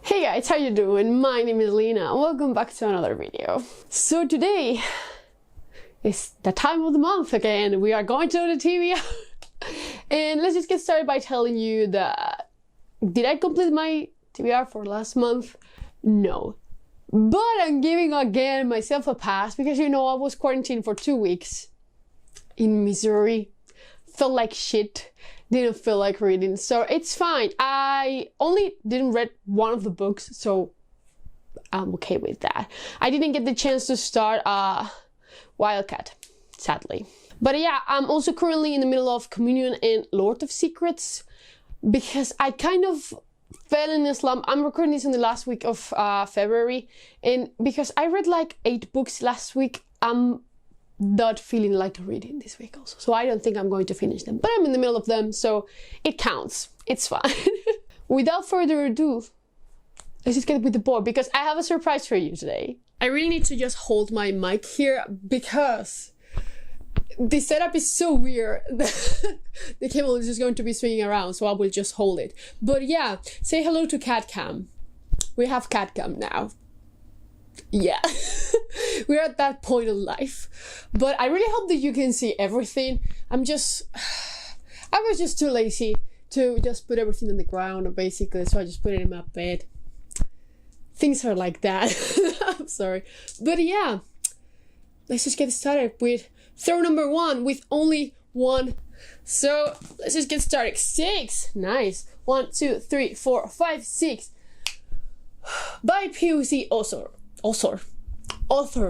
Hey guys, how you doing? My name is Lena and welcome back to another video. So today is the time of the month again. We are going to the TBR. And let's just get started by telling you that did I complete my TBR for last month? No. But I'm giving again myself a pass because you know I was quarantined for 2 weeks in Missouri. Felt like shit. Didn't feel like reading, so it's fine. I only didn't read one of the books, so I'm okay with that. I didn't get the chance to start Wildcat, sadly. But yeah, I'm also currently in the middle of Communion and Lord of Secrets because I kind of fell in a slump. I'm recording this in the last week of February, and because I read like 8 books last week, I'm not feeling like reading this week also. So I don't think I'm going to finish them, but I'm in the middle of them, so it counts. It's fine. Without further ado, let's just get with the board because I have a surprise for you today. I really need to just hold my mic here because the setup is so weird. The cable is just going to be swinging around, so I will just hold it. But yeah, say hello to CatCam. We have CatCam now. Yeah. We're at that point in life, but I really hope that you can see everything. I was just too lazy to just put everything on the ground basically, so I just put it in my bed. Things are like that. I'm sorry, but yeah, let's just get started with throw number 1 with only 1. So let's just get started. 6, nice. 1, 2, 3, 4, 5, 6 by POC author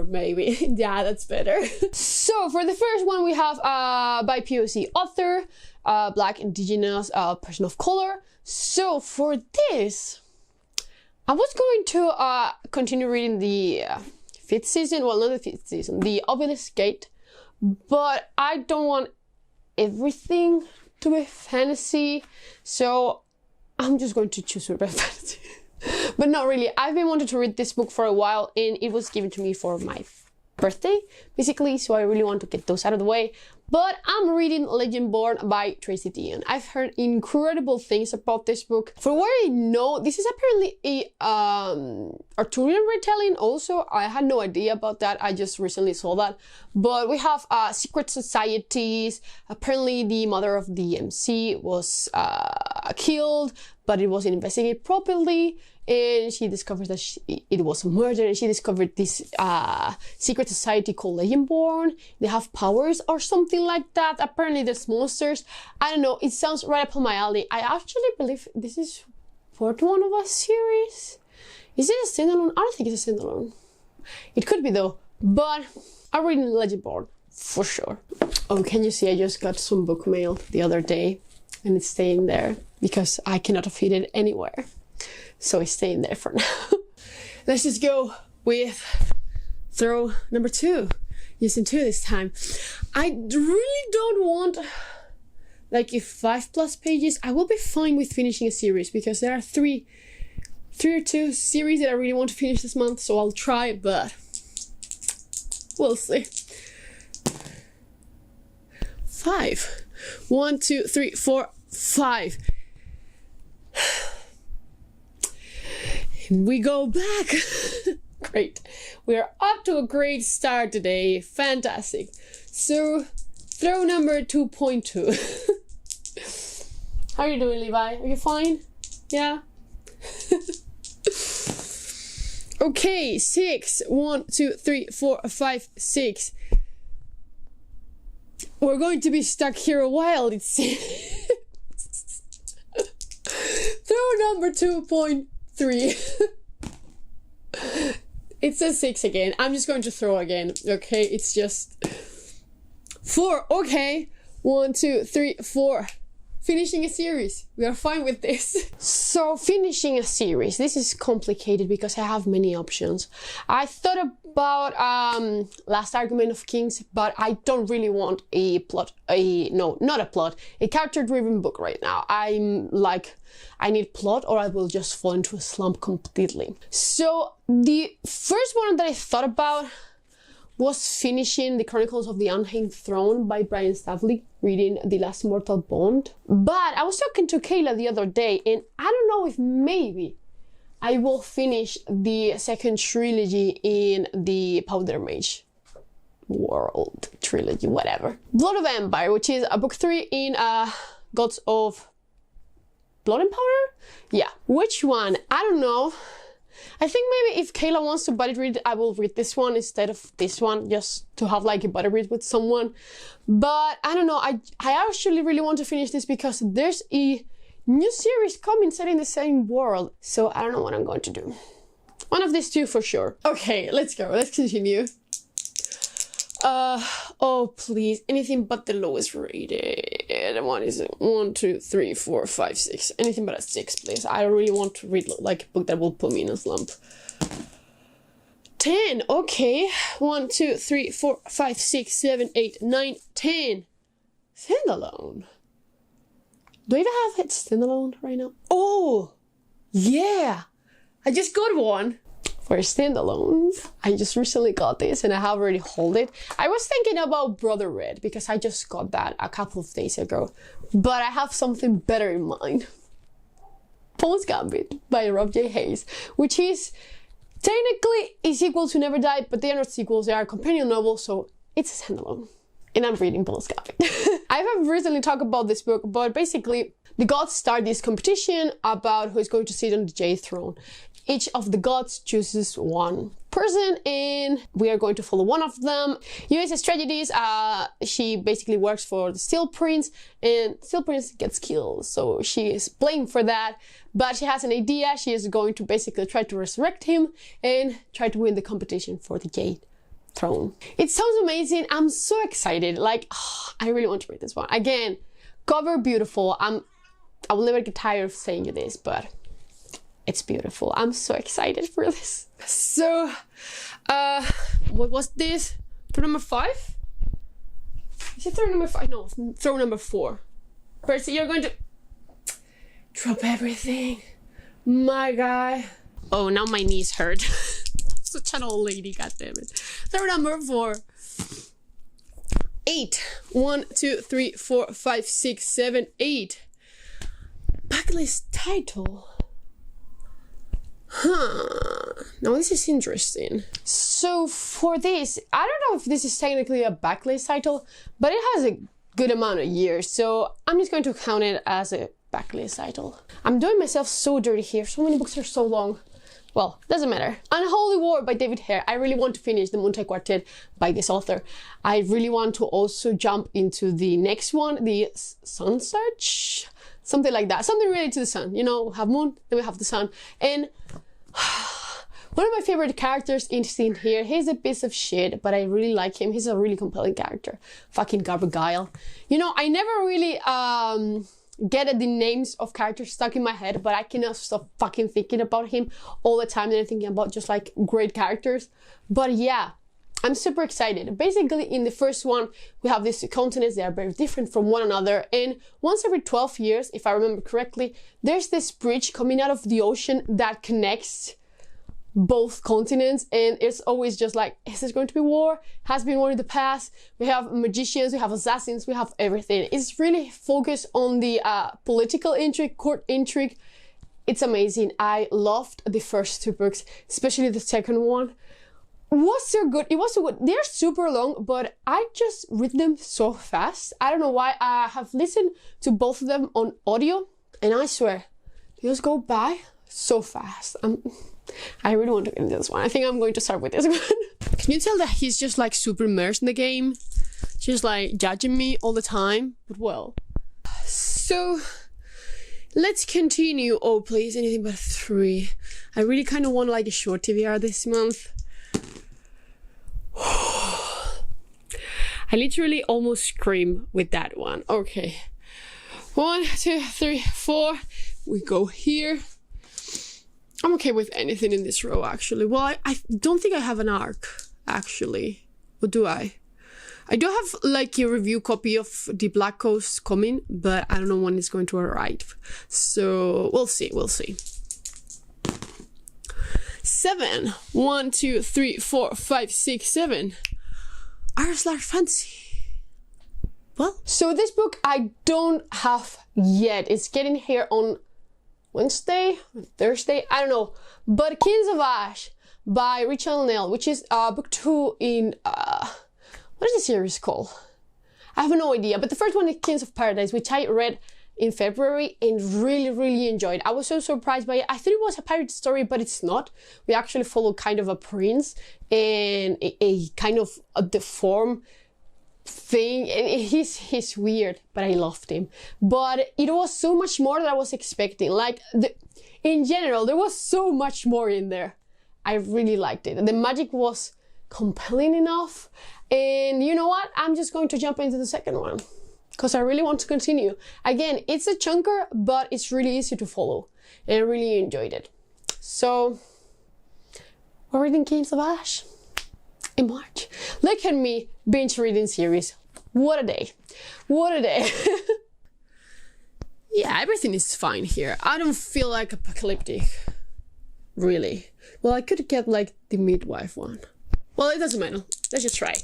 maybe. Yeah, that's better. So for the first one we have by POC author, Black, Indigenous, person of color. So for this I was going to continue reading the 5th season, well not the 5th season, the Obelisk Gate, but I don't want everything to be fantasy, so I'm just going to choose urban fantasy. But not really. I've been wanting to read this book for a while and it was given to me for my birthday, basically, so I really want to get those out of the way. But I'm reading Legendborn by Tracy Deonn. I've heard incredible things about this book. From what I know, this is apparently a Arthurian retelling also. I had no idea about that. I just recently saw that. But we have secret societies. Apparently the mother of the MC was killed, but it wasn't investigated properly, and she discovers that it was a murder, and she discovered this secret society called Legendborn. They have powers or something like that. Apparently there's monsters. I don't know, it sounds right up on my alley. I actually believe this is part 1 of a series. Is it a standalone? I don't think it's a standalone. It could be though, but I'm reading Legendborn for sure. Oh, can you see I just got some book mail the other day and it's staying there because I cannot fit it anywhere. So it's staying there for now. Let's just go with throw number 2. Using 2 this time. I really don't want like if 5+ pages. I will be fine with finishing a series because there are 3 or 2 series that I really want to finish this month, so I'll try, but we'll see. 5. 1, 2, 3, 4, 5. We go back. Great. We are up to a great start today. Fantastic. So, throw number 2.2. How are you doing, Levi? Are you fine? Yeah? Okay, 6. 1, 2, 3, 4, 5, 6. We're going to be stuck here a while, it seems. Throw number 2.3. It says 6 again. I'm just going to throw again. Okay, it's just 4. Okay, 1, 2, 3, 4. Finishing a series. We are fine with this. So finishing a series. This is complicated because I have many options. I thought about Last Argument of Kings, but I don't really want a character-driven book right now. I'm like, I need plot or I will just fall into a slump completely. So the first one that I thought about was finishing The Chronicles of the Unhinged Throne by Brian Stavely, reading The Last Mortal Bond. But I was talking to Kayla the other day, and I don't know if maybe I will finish the second trilogy in the Powder Mage world trilogy, whatever. Blood of Empire, which is a book 3 in Gods of Blood and Powder? Yeah. Which one? I don't know. I think maybe if Kayla wants to buddy read, I will read this one instead of this one, just to have like a buddy read with someone. But I don't know, I actually really want to finish this because there's a new series coming set in the same world. So I don't know what I'm going to do. One of these two for sure. Okay, let's go. Let's continue. Oh please, anything but the lowest rated one. Is 1, 2, 3, 4, 5, 6. Anything but a 6, please. I don't really want to read like a book that will put me in a slump. 10. Okay, 1, 2, 3, 4, 5, 6, 7, 8, 9, 10. Standalone. Do I even have it standalone right now? Oh yeah, I just got one. For Standalone, I just recently got this and I have already held it. I was thinking about Brother Red because I just got that a couple of days ago, but I have something better in mind. Post Gambit by Rob J. Hayes, which is technically a sequel to Never Die, but they are not sequels, they are companion novels, so it's a standalone. And I'm reading Post Gambit. I have recently talked about this book, but basically the gods start this competition about who is going to sit on the Jade Throne. Each of the gods chooses one person and we are going to follow one of them. USS Tragedies, she basically works for the Steel Prince and Steel Prince gets killed. So she is blamed for that, but she has an idea. She is going to basically try to resurrect him and try to win the competition for the Jade Throne. It sounds amazing. I'm so excited. Like, oh, I really want to read this one. Again, cover beautiful. I will never get tired of saying this, but it's beautiful. I'm so excited for this. So, what was this? Throw number 5? Is it throw number 5? No, throw number 4. Percy, you're going to drop everything. My guy. Oh, now my knees hurt. Such an old lady, goddammit. Throw number 4. 8. 1, 2, 3, 4, 5, 6, 7, 8. Backlist title. Now this is interesting. So for this, I don't know if this is technically a backlist title, but it has a good amount of years, so I'm just going to count it as a backlist title. I'm doing myself so dirty here. So many books are so long. Well, doesn't matter. Unholy War by David Hare. I really want to finish the Moonlight Quartet by this author. I really want to also jump into the next one, the Sun Search, something like that. Something related to the sun. You know, we have moon, then we have the sun. And one of my favorite characters in here, he's a piece of shit, but I really like him. He's a really compelling character. Fucking Garbeguile. You know, I never really get the names of characters stuck in my head, but I cannot stop fucking thinking about him all the time and thinking about just like great characters. But yeah, I'm super excited. Basically, in the first one, we have these two continents. They are very different from one another. And once every 12 years, if I remember correctly, there's this bridge coming out of the ocean that connects both continents. And it's always just like, is there going to be war? Has been war in the past. We have magicians, we have assassins, we have everything. It's really focused on the political intrigue, court intrigue. It's amazing. I loved the first 2 books, especially the second one. Was so good. It was so good. They're super long, but I just read them so fast. I don't know why. I have listened to both of them on audio, and I swear, they just go by so fast. I really want to get into this one. I think I'm going to start with this one. Can you tell that he's just like super immersed in the game? Just like judging me all the time? But well. So, let's continue. Oh, please, anything but 3. I really kind of want like a short TBR this month. I literally almost scream with that one. Okay. 1, 2, 3, 4. We go here. I'm okay with anything in this row, actually. Well, I don't think I have an arc, actually. Or do I? I do have, like, a review copy of The Black Coast coming, but I don't know when it's going to arrive. So, we'll see, we'll see. 7. 1, 2, 3, 4, 5, 6, 7. /fantasy. Well, so this book I don't have yet. It's getting here on Wednesday, Thursday, I don't know. But Kings of Ash by Richard Nell, which is book 2 in, what is the series called? I have no idea, but the first one is Kings of Paradise, which I read in February and really enjoyed. I was so surprised by it. I thought it was a pirate story, but it's not. We actually follow kind of a prince and a kind of a deformed thing, and he's weird, but I loved him. But it was so much more than I was expecting. Like, in general, there was so much more in there. I really liked it. The magic was compelling enough, and you know what? I'm just going to jump into the second one because I really want to continue. Again, it's a chunker, but it's really easy to follow, and I really enjoyed it. So, we're reading Kings of Ash in March. Look at me binge reading series. What a day. What a day. Yeah, everything is fine here. I don't feel like apocalyptic. Really. Well, I could get like the midwife one. Well, it doesn't matter. Let's just try.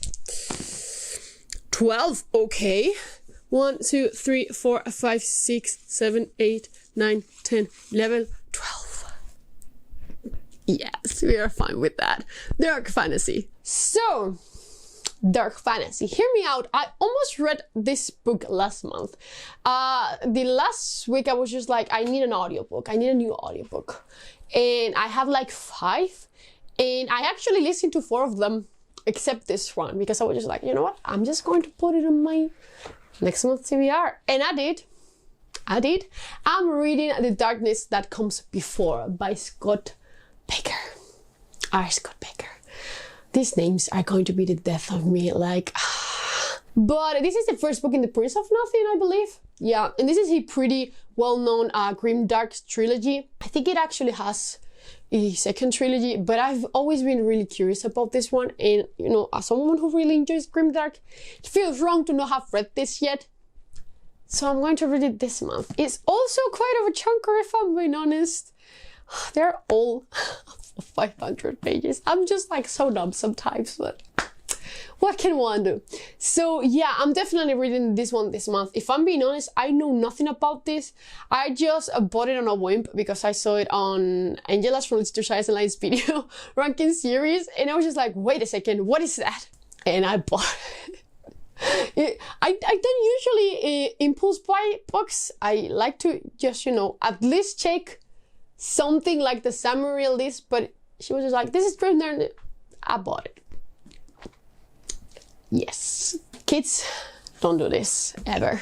12. Okay. 1, 2, 3, 4, 5, 6, 7, 8, 9, 10, 11, 12. Yes, we are fine with that. Dark fantasy. So, dark fantasy. Hear me out. I almost read this book last month. The last week I was just like, I need an audiobook. I need a new audiobook. And I have like 5. And I actually listened to 4 of them, except this one, because I was just like, you know what? I'm just going to put it on my next month's TBR. And I did. I'm reading The Darkness That Comes Before by Scott Baker. Scott Baker. These names are going to be the death of me, like... But this is the first book in the Prince of Nothing, I believe. Yeah, and this is a pretty well-known grimdark trilogy. I think it actually has a second trilogy, but I've always been really curious about this one. And, you know, as someone who really enjoys grimdark, it feels wrong to not have read this yet. So I'm going to read it this month. It's also quite of a chunker, if I'm being honest. They're all 500 pages. I'm just like so dumb sometimes, but what can one do? So yeah, I'm definitely reading this one this month. If I'm being honest, I know nothing about this. I just bought it on a whim because I saw it on Angela's from Literature Science and Lines video ranking series, and I was just like, wait a second, what is that? And I bought it. I don't usually impulse buy books. I like to just, you know, at least check something like the summary list, but she was just like, this is great, and I bought it. Yes. Kids, don't do this, ever.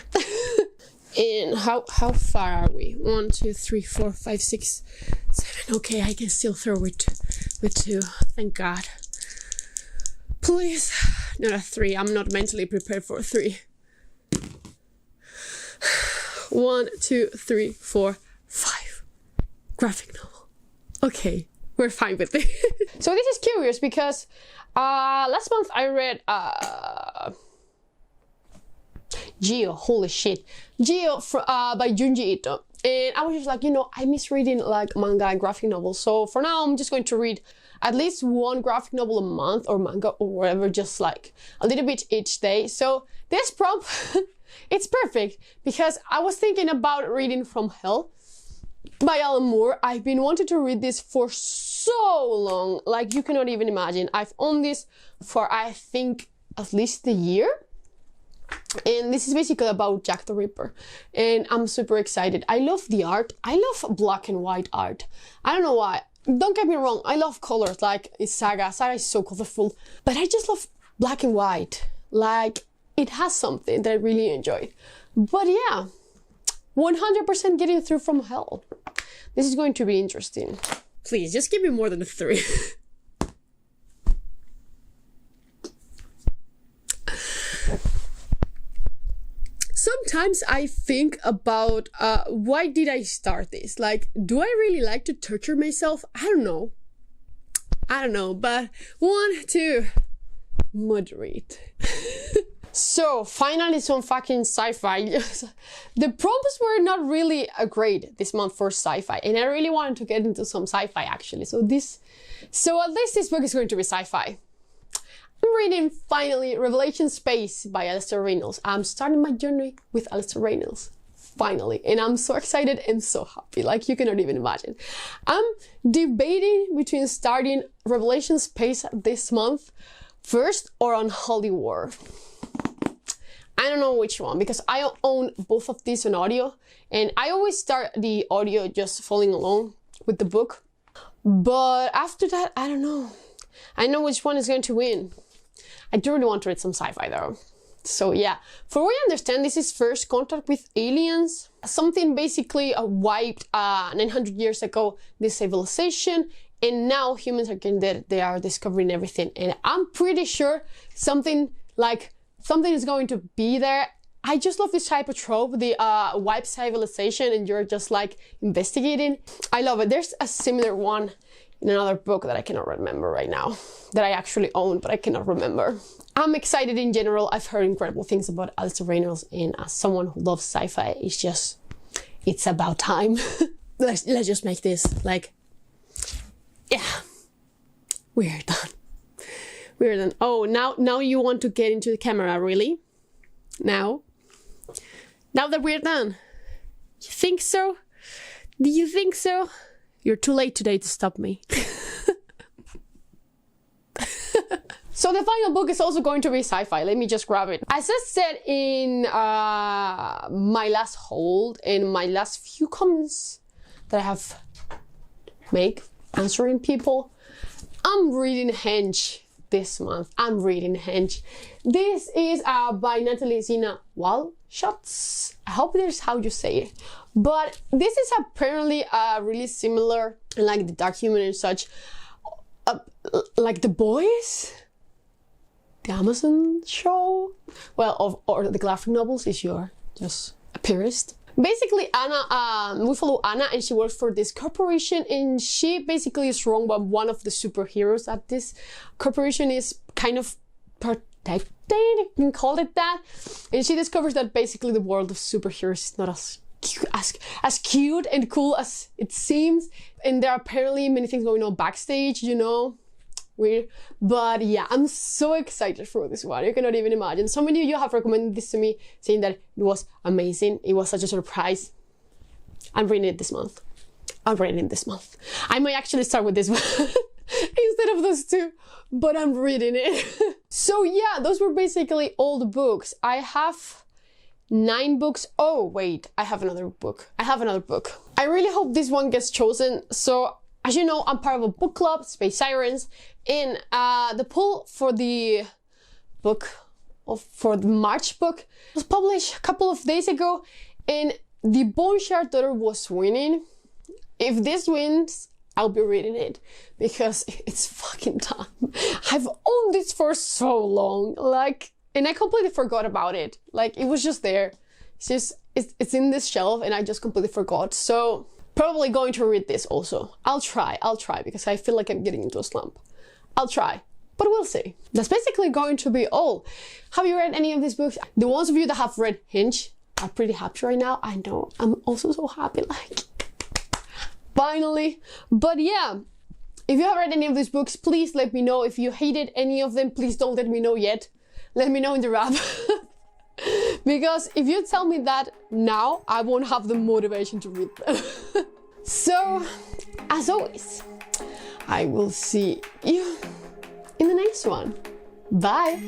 And how far are we? 1, 2, 3, 4, 5, 6, 7. Okay, I can still throw it with 2. Thank God. Please. Not a 3. I'm not mentally prepared for a 3. 1, 2, 3, 4, 5. Graphic novel. Okay, we're fine with it. So this is curious because last month I read Geo, holy shit. Geo by Junji Ito. And I was just like, you know, I miss reading like manga and graphic novels. So for now, I'm just going to read at least 1 graphic novel a month or manga or whatever, just like a little bit each day. So this prompt, it's perfect because I was thinking about reading From Hell by Alan Moore. I've been wanting to read this for so long, like you cannot even imagine. I've owned this for I think at least a year. And this is basically about Jack the Ripper. And I'm super excited. I love the art. I love black and white art. I don't know why. Don't get me wrong. I love colors like Saga. Saga is so colorful. But I just love black and white. Like it has something that I really enjoy. But yeah, 100% getting through From Hell. This is going to be interesting. Please, just give me more than a 3. Sometimes I think about why did I start this? Like, do I really like to torture myself? I don't know, but 1, 2, moderate. So finally some fucking sci-fi. The prompts were not really great this month for sci-fi, and I really wanted to get into some sci-fi actually. So at least this book is going to be sci-fi. I'm reading finally Revelantion Space by Alistair Reynolds. I'm starting my journey with Alistair Reynolds. finally, and I'm so excited and so happy, like you cannot even imagine. I'm debating between starting Revelantion Space this month first or Unholy War. I don't know which one, because I own both of these on audio, and I always start the audio just following along with the book. But after that, I don't know. I know which one is going to win. I do really want to read some sci-fi though. So yeah, for what I understand, this is first contact with aliens. Something basically wiped 900 years ago, this civilization, and now humans are getting dead. They are discovering everything, and I'm pretty sure something is going to be there. I just love this type of trope, the wipe civilization and you're just like investigating. I love it. There's a similar one in another book that I cannot remember right now, that I actually own, but I cannot remember. I'm excited in general. I've heard incredible things about Alistair Reynolds, and as someone who loves sci-fi, it's about time. let's just make this like, yeah, we're done. We're done. Oh, now you want to get into the camera, really? Now that we're done. You think so? Do you think so? You're too late today to stop me. So the final book is also going to be sci-fi. Let me just grab it. As I said in my last hold, in my last few comments that I have made answering people, I'm reading Hench this month. I'm reading Hench. This is by Natalie Zina Walshots. I hope there's how you say it. But this is apparently really similar, like the Dark Human and such, like The Boys, the Amazon show, well, or the graphic novels if you're just a purist. Basically, Anna, we follow Anna, and she works for this corporation, and she basically is wronged by one of the superheroes at this corporation is kind of protected, you can call it that. And she discovers that basically the world of superheroes is not as cute and cool as it seems. And there are apparently many things going on backstage, you know, weird. But yeah, I'm so excited for this one. You cannot even imagine. So many of you have recommended this to me, saying that it was amazing. It was such a surprise. I'm reading it this month. I'm reading it this month. I might actually start with this one instead of those two, but I'm reading it. So yeah, those were basically all the books. I have 9 books. Oh wait, I have another book. I really hope this one gets chosen. So as you know, I'm part of a book club, Space Sirens, and the poll for the book, for the March book, was published a couple of days ago, and the Bone Shard Daughter was winning. If this wins, I'll be reading it, because it's fucking time. I've owned this for so long, like, and I completely forgot about it. Like, it was just there. It's in this shelf, and I just completely forgot. So probably going to read this also. I'll try, because I feel like I'm getting into a slump. I'll try, but we'll see. That's basically going to be all. Have you read any of these books? The ones of you that have read Hench are pretty happy right now. I know, I'm also so happy, like, finally. But yeah, if you have read any of these books, please let me know. If you hated any of them, please don't let me know yet. Let me know in the wrap. Because if you tell me that now, I won't have the motivation to read them. So, as always, I will see you in the next one. Bye!